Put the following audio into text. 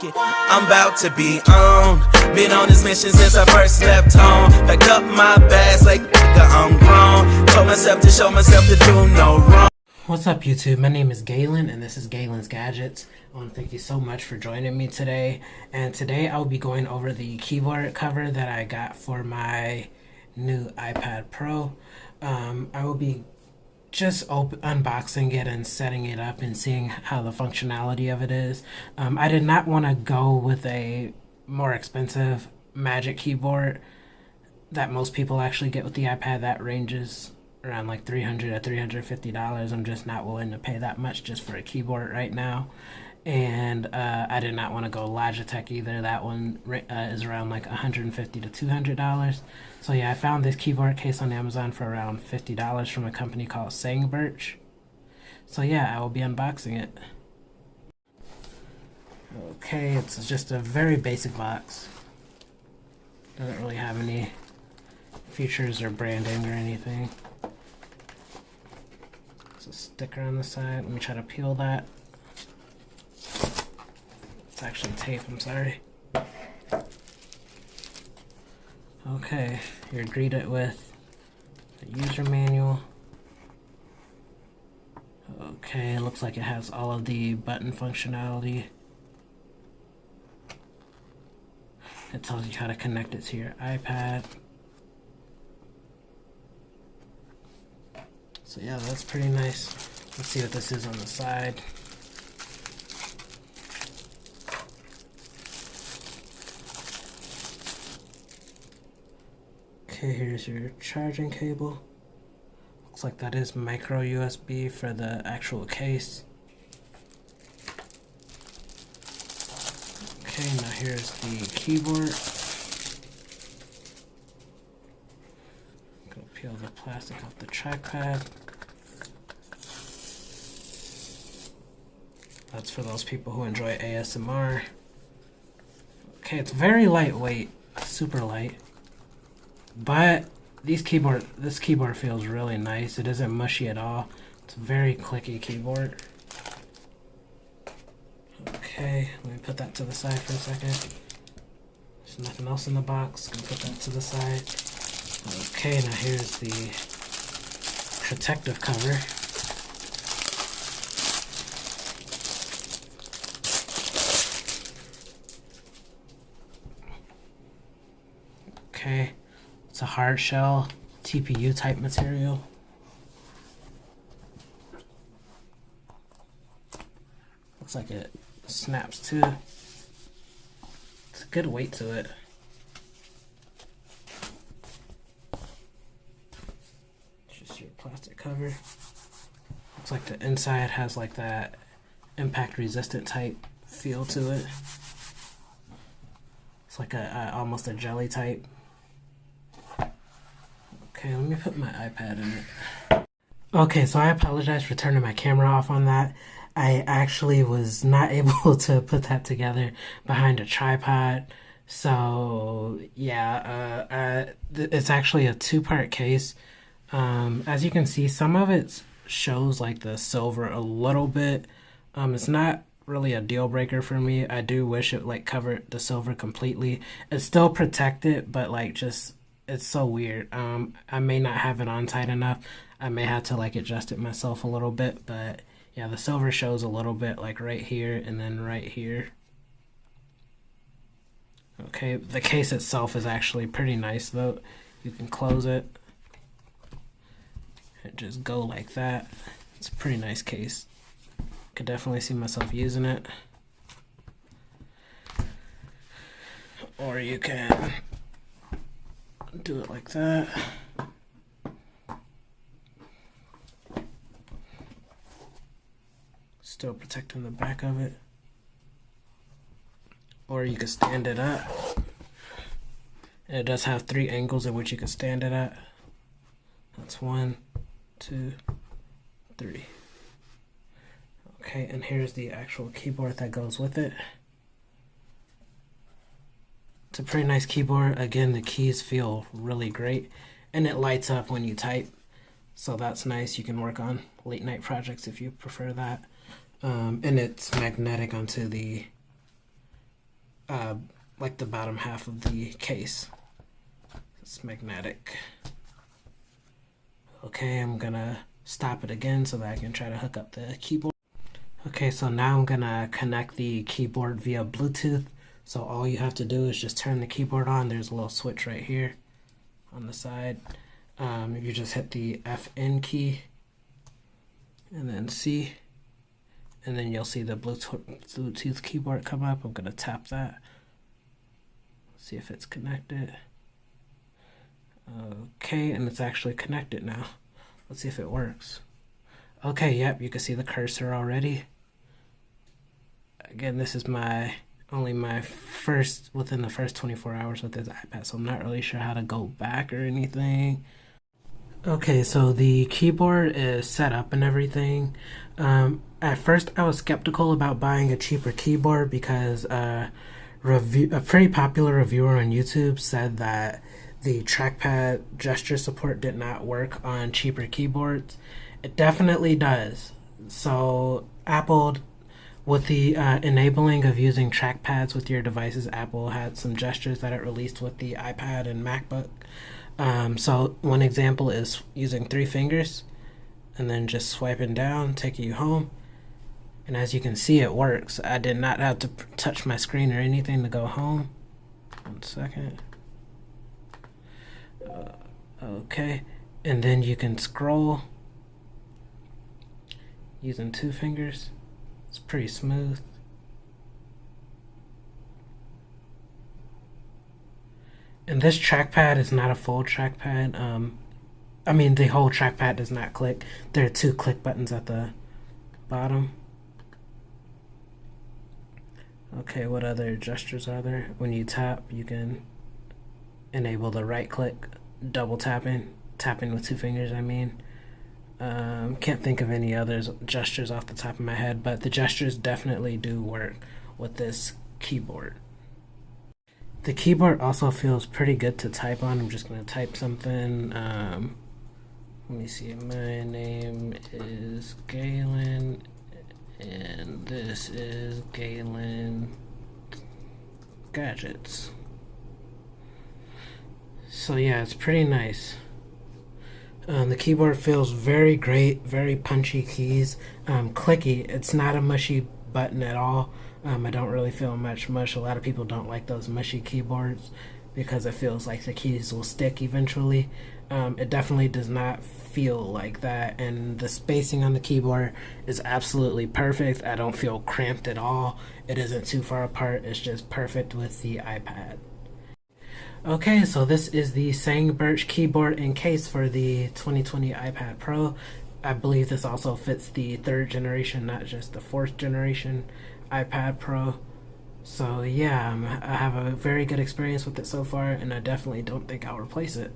I'm about to be on. Been on this mission since I first left home. Packed up my bags like nigga, I'm grown. Told myself to show myself to do no wrong. What's up, YouTube? My name is Galen, and this is Galen's Gadgets. I want to thank you so much for joining me today. And today I'll be going over the keyboard cover that I got for my new iPad Pro. I will be just unboxing it and setting it up and seeing how the functionality of it is. I did not want to go with a more expensive Magic keyboard that most people actually get with the iPad. That ranges around like $300 to $350. I'm just not willing to pay that much just for a keyboard right now. And I did not want to go Logitech either. That one is around like $150 to $200. So yeah, I found this keyboard case on Amazon for around $50 from a company called SENGBIRCH. So yeah, I will be unboxing it. Okay, it's just a very basic box. Doesn't really have any features or branding or anything. It's a sticker on the side. Let me try to peel that. It's actually tape, I'm sorry. Okay, you're greeted with the user manual. Okay, it looks like it has all of the button functionality. It tells you how to connect it to your iPad. So yeah, that's pretty nice. Let's see what this is on the side. Okay, here's your charging cable. Looks like that is micro USB for the actual case. Okay, now here's the keyboard. Go peel the plastic off the trackpad. That's for those people who enjoy ASMR. Okay, it's very lightweight, super light. But this keyboard feels really nice. It isn't mushy at all. It's a very clicky keyboard. Okay, let me put that to the side for a second. There's nothing else in the box. Gonna put that to the side. Okay, now here's the protective cover. Okay. It's a hard shell TPU type material. Looks like it snaps too. It's a good weight to it. Just your plastic cover. Looks like the inside has like that impact resistant type feel to it. It's like almost a jelly type. Okay, let me put my iPad in it. Okay, so I apologize for turning my camera off on that. I actually was not able to put that together behind a tripod. So, yeah, it's actually a two-part case. As you can see, some of it shows like the silver a little bit. It's not really a deal breaker for me. I do wish it like covered the silver completely. It's still protected, but like just... it's so weird. I may not have it on tight enough. I may have to like adjust it myself a little bit, but yeah, the silver shows a little bit like right here and then right here. Okay, the case itself is actually pretty nice though. You can close it and just go like that. It's a pretty nice case. Could definitely see myself using it. Or you can do it like that. Still protecting the back of it. Or you can stand it up. And it does have 3 angles at which you can stand it at. That's 1, 2, 3. Okay, and here's the actual keyboard that goes with it. It's a pretty nice keyboard. Again, the keys feel really great, and it lights up when you type, so that's nice. You can work on late night projects if you prefer that. And it's magnetic onto the like the bottom half of the case. It's magnetic. Okay, I'm gonna stop it again so that I can try to hook up the keyboard. Okay, so now I'm gonna connect the keyboard via Bluetooth. So all you have to do is just turn the keyboard on. There's a little switch right here on the side. You just hit the FN key and then C, and then you'll see the Bluetooth keyboard come up. I'm gonna tap that. See if it's connected. Okay, and it's actually connected now. Let's see if it works. Okay, yep, you can see the cursor already. Again, this is only my first, within the first 24 hours with this iPad, so I'm not really sure how to go back or anything. Okay, so the keyboard is set up and everything. At first I was skeptical about buying a cheaper keyboard because a pretty popular reviewer on YouTube said that the trackpad gesture support did not work on cheaper keyboards. It definitely does. So Apple, with the enabling of using trackpads with your devices, Apple had some gestures that it released with the iPad and MacBook. So one example is using 3 fingers and then just swiping down, taking you home. And as you can see, it works. I did not have to touch my screen or anything to go home. 1 second. Okay, and then you can scroll using 2 fingers. It's pretty smooth. And this trackpad is not a full trackpad. I mean, the whole trackpad does not click. There are 2 click buttons at the bottom. Okay, what other gestures are there? When you tap, you can enable the right click, double tapping with 2 fingers, I mean. Can't think of any other gestures off the top of my head, but the gestures definitely do work with this keyboard. The keyboard also feels pretty good to type on. I'm just going to type something. Let me see. My name is Galen, and this is Galen Gadgets. So yeah, it's pretty nice. The keyboard feels very great, very punchy keys, clicky. It's not a mushy button at all. I don't really feel much mush. A lot of people don't like those mushy keyboards because it feels like the keys will stick eventually. It definitely does not feel like that, and the spacing on the keyboard is absolutely perfect. I don't feel cramped at all. It isn't too far apart. It's just perfect with the iPad. Okay, so this is the SENGBIRCH keyboard and case for the 2020 iPad Pro. I believe this also fits the 3rd generation, not just the 4th generation iPad Pro. So yeah, I have a very good experience with it so far, and I definitely don't think I'll replace it.